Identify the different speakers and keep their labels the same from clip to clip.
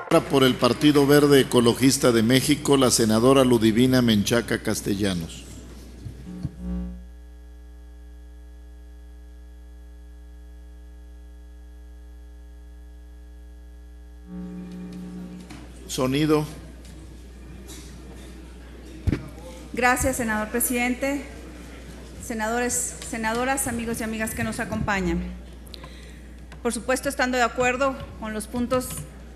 Speaker 1: Por el Partido Verde Ecologista de México, la senadora Ludivina Menchaca Castellanos. Sonido.
Speaker 2: Gracias, senador presidente. Senadores, senadoras, amigos y amigas que nos acompañan. Por supuesto, estando de acuerdo con los puntos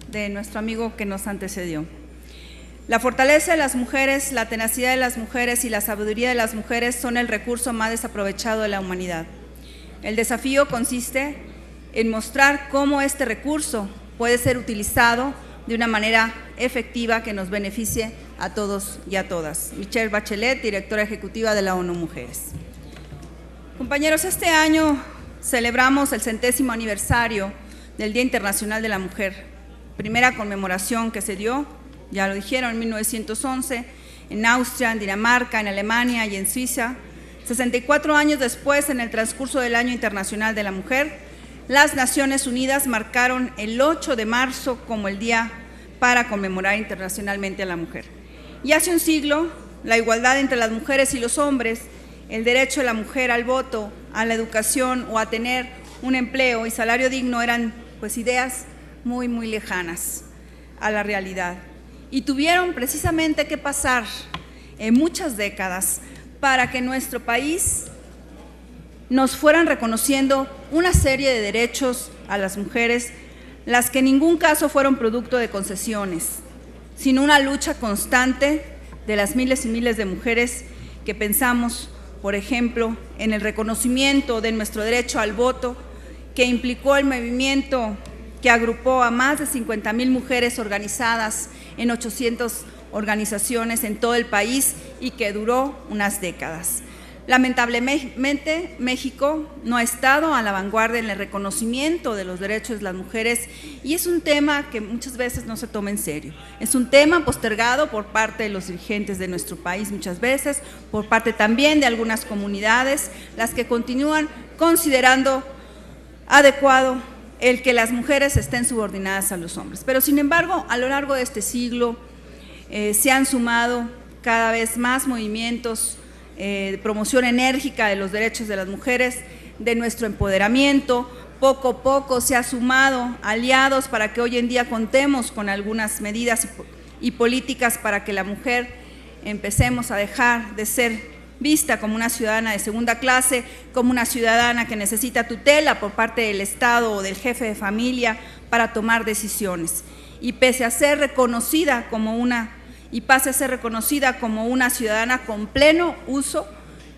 Speaker 2: de nuestro amigo que nos antecedió. La fortaleza de las mujeres, la tenacidad de las mujeres y la sabiduría de las mujeres son el recurso más desaprovechado de la humanidad. El desafío consiste en mostrar cómo este recurso puede ser utilizado de una manera efectiva que nos beneficie a todos y a todas. Michelle Bachelet, directora ejecutiva de la ONU Mujeres. Compañeros, este año celebramos el 100º aniversario del Día Internacional de la Mujer. Primera conmemoración que se dio, ya lo dijeron, en 1911, en Austria, en Dinamarca, en Alemania y en Suiza. 64 años después, en el transcurso del Año Internacional de la Mujer, las Naciones Unidas marcaron el 8 de marzo como el día para conmemorar internacionalmente a la mujer. Y hace un siglo, la igualdad entre las mujeres y los hombres, el derecho de la mujer al voto, a la educación o a tener un empleo y salario digno eran pues ideas muy lejanas a la realidad. Y tuvieron precisamente que pasar muchas décadas para que en nuestro país nos fueran reconociendo una serie de derechos a las mujeres, las que en ningún caso fueron producto de concesiones, sino una lucha constante de las miles y miles de mujeres que pensamos, por ejemplo, en el reconocimiento de nuestro derecho al voto, que implicó el movimiento que agrupó a más de 50,000 mujeres organizadas en 800 organizaciones en todo el país y que duró unas décadas. Lamentablemente, México no ha estado a la vanguardia en el reconocimiento de los derechos de las mujeres y es un tema que muchas veces no se toma en serio. Es un tema postergado por parte de los dirigentes de nuestro país muchas veces, por parte también de algunas comunidades, las que continúan considerando adecuado el que las mujeres estén subordinadas a los hombres. Pero, sin embargo, a lo largo de este siglo se han sumado cada vez más movimientos de promoción enérgica de los derechos de las mujeres, de nuestro empoderamiento. Poco a poco se ha sumado aliados para que hoy en día contemos con algunas medidas y políticas para que la mujer empecemos a dejar de ser vista como una ciudadana de segunda clase, como una ciudadana que necesita tutela por parte del Estado o del jefe de familia para tomar decisiones. Y pase a ser reconocida como una ciudadana con pleno uso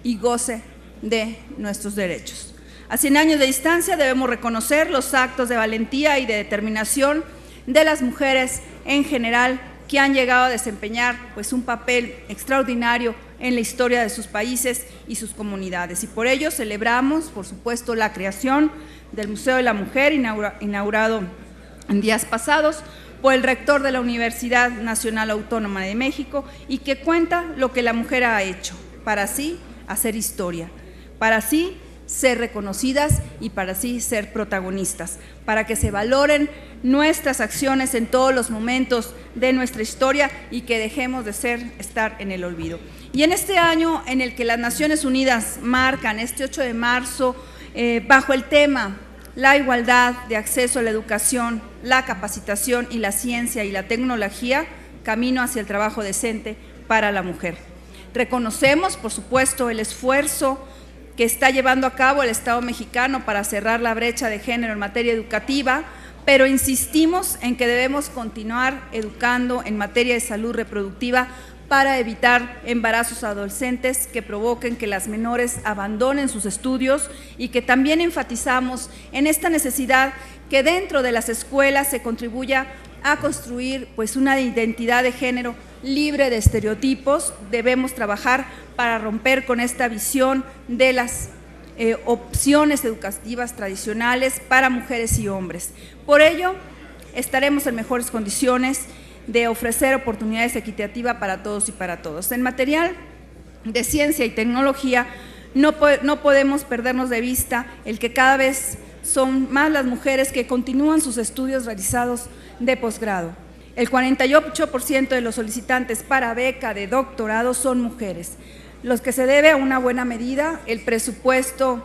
Speaker 2: y goce de nuestros derechos. A 100 años de distancia debemos reconocer los actos de valentía y de determinación de las mujeres en general que han llegado a desempeñar pues un papel extraordinario en la historia de sus países y sus comunidades. Y por ello celebramos, por supuesto, la creación del Museo de la Mujer, inaugurado en días pasados por el rector de la Universidad Nacional Autónoma de México y que cuenta lo que la mujer ha hecho para así hacer historia, para así ser reconocidas y para así ser protagonistas, para que se valoren nuestras acciones en todos los momentos de nuestra historia y que dejemos de estar en el olvido. Y en este año en el que las Naciones Unidas marcan este 8 de marzo bajo el tema la igualdad de acceso a la educación, la capacitación y la ciencia y la tecnología, camino hacia el trabajo decente para la mujer. Reconocemos, por supuesto, el esfuerzo que está llevando a cabo el Estado mexicano para cerrar la brecha de género en materia educativa, pero insistimos en que debemos continuar educando en materia de salud reproductiva para evitar embarazos adolescentes que provoquen que las menores abandonen sus estudios y que también enfatizamos en esta necesidad que dentro de las escuelas se contribuya a construir pues una identidad de género libre de estereotipos. Debemos trabajar para romper con esta visión de las opciones educativas tradicionales para mujeres y hombres. Por ello, estaremos en mejores condiciones de ofrecer oportunidades equitativas para todos y para todos. En material de ciencia y tecnología, no podemos perdernos de vista el que cada vez son más las mujeres que continúan sus estudios realizados de posgrado. El 48% de los solicitantes para beca de doctorado son mujeres, los que se debe a una buena medida el presupuesto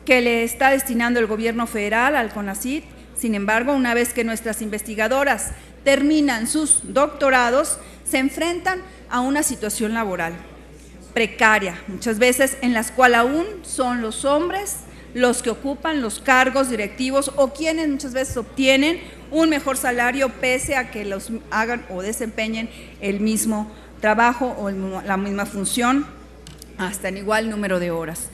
Speaker 2: que le está destinando el gobierno federal al CONACYT. Sin embargo, una vez que nuestras investigadoras terminan sus doctorados, se enfrentan a una situación laboral precaria, muchas veces en la cual aún son los hombres los que ocupan los cargos directivos o quienes muchas veces obtienen un mejor salario pese a que los hagan o desempeñen el mismo trabajo o la misma función hasta en igual número de horas.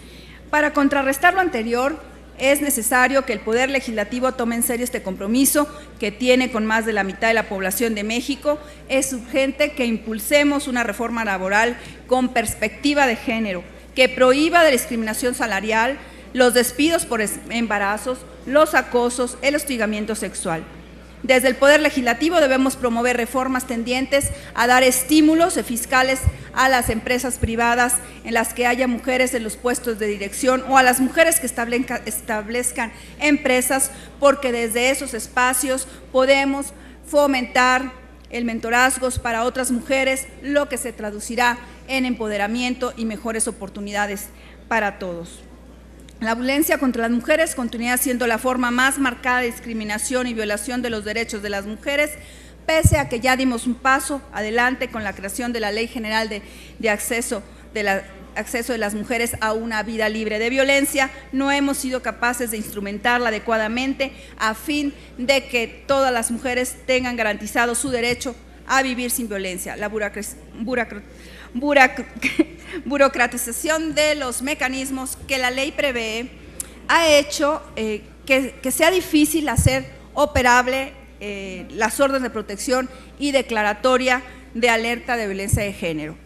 Speaker 2: Para contrarrestar lo anterior, es necesario que el Poder Legislativo tome en serio este compromiso que tiene con más de la mitad de la población de México. Es urgente que impulsemos una reforma laboral con perspectiva de género, que prohíba la discriminación salarial, los despidos por embarazos, los acosos, el hostigamiento sexual. Desde el Poder Legislativo debemos promover reformas tendientes a dar estímulos fiscales a las empresas privadas en las que haya mujeres en los puestos de dirección o a las mujeres que establezcan empresas, porque desde esos espacios podemos fomentar el mentorazgo para otras mujeres, lo que se traducirá en empoderamiento y mejores oportunidades para todos. La violencia contra las mujeres continúa siendo la forma más marcada de discriminación y violación de los derechos de las mujeres, pese a que ya dimos un paso adelante con la creación de la Ley General de acceso de las mujeres a una vida libre de violencia. No hemos sido capaces de instrumentarla adecuadamente a fin de que todas las mujeres tengan garantizado su derecho a vivir sin violencia. La burocratización de los mecanismos que la ley prevé ha hecho que sea difícil hacer operable las órdenes de protección y declaratoria de alerta de violencia de género.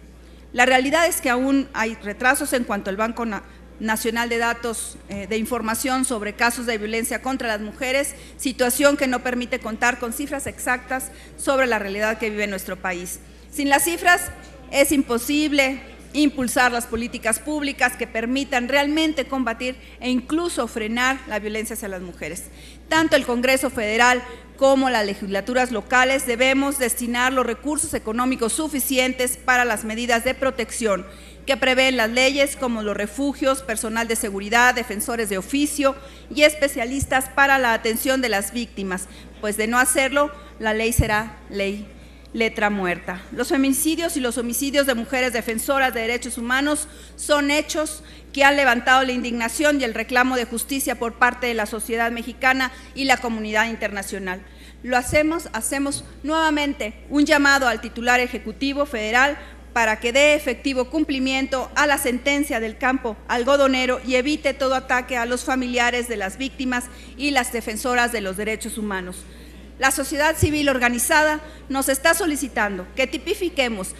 Speaker 2: La realidad es que aún hay retrasos en cuanto al Banco Nacional de Datos de Información sobre casos de violencia contra las mujeres, situación que no permite contar con cifras exactas sobre la realidad que vive nuestro país. Sin las cifras es imposible impulsar las políticas públicas que permitan realmente combatir e incluso frenar la violencia hacia las mujeres. Tanto el Congreso Federal como las legislaturas locales debemos destinar los recursos económicos suficientes para las medidas de protección que prevén las leyes, como los refugios, personal de seguridad, defensores de oficio y especialistas para la atención de las víctimas, pues de no hacerlo, la ley será ley letra muerta. Los feminicidios y los homicidios de mujeres defensoras de derechos humanos son hechos que han levantado la indignación y el reclamo de justicia por parte de la sociedad mexicana y la comunidad internacional. Hacemos nuevamente un llamado al titular ejecutivo federal para que dé efectivo cumplimiento a la sentencia del campo algodonero y evite todo ataque a los familiares de las víctimas y las defensoras de los derechos humanos. La sociedad civil organizada nos está solicitando que tipifiquemos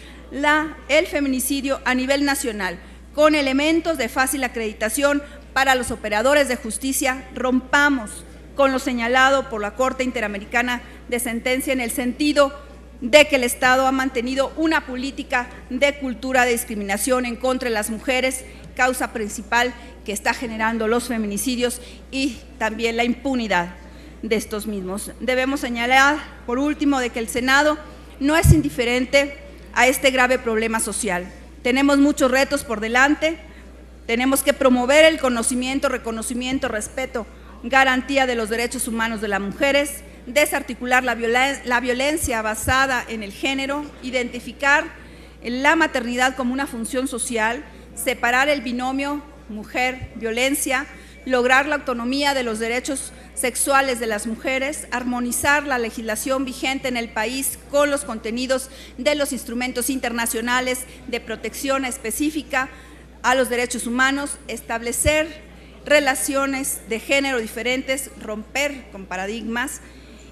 Speaker 2: el feminicidio a nivel nacional con elementos de fácil acreditación para los operadores de justicia. Rompamos con lo señalado por la Corte Interamericana de Sentencia en el sentido de que el Estado ha mantenido una política de cultura de discriminación en contra de las mujeres, causa principal que está generando los feminicidios y también la impunidad de estos mismos. Debemos señalar, por último, de que el Senado no es indiferente a este grave problema social. Tenemos muchos retos por delante, tenemos que promover el conocimiento, reconocimiento, respeto, garantía de los derechos humanos de las mujeres, desarticular la violencia basada en el género, identificar la maternidad como una función social, separar el binomio mujer-violencia, lograr la autonomía de los derechos sexuales de las mujeres, armonizar la legislación vigente en el país con los contenidos de los instrumentos internacionales de protección específica a los derechos humanos, establecer relaciones de género diferentes, romper con paradigmas,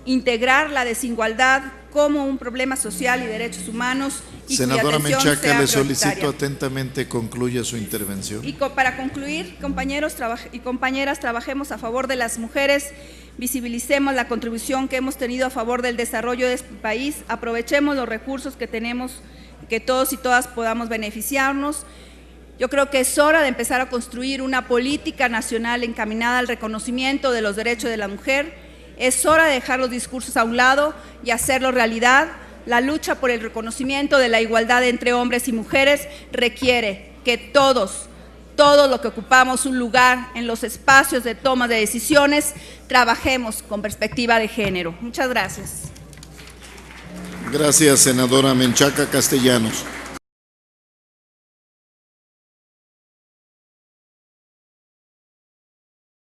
Speaker 2: integrar la desigualdad como un problema social y derechos humanos. Y
Speaker 1: senadora Menchaca, le solicito atentamente concluya su intervención.
Speaker 2: Y para concluir, compañeros y compañeras, trabajemos a favor de las mujeres, visibilicemos la contribución que hemos tenido a favor del desarrollo de este país, aprovechemos los recursos que tenemos, que todos y todas podamos beneficiarnos. Yo creo que es hora de empezar a construir una política nacional encaminada al reconocimiento de los derechos de la mujer Es hora de dejar los discursos a un lado y hacerlo realidad. La lucha por el reconocimiento de la igualdad entre hombres y mujeres requiere que todos los que ocupamos un lugar en los espacios de toma de decisiones, trabajemos con perspectiva de género. Muchas gracias.
Speaker 1: Gracias, senadora Menchaca Castellanos.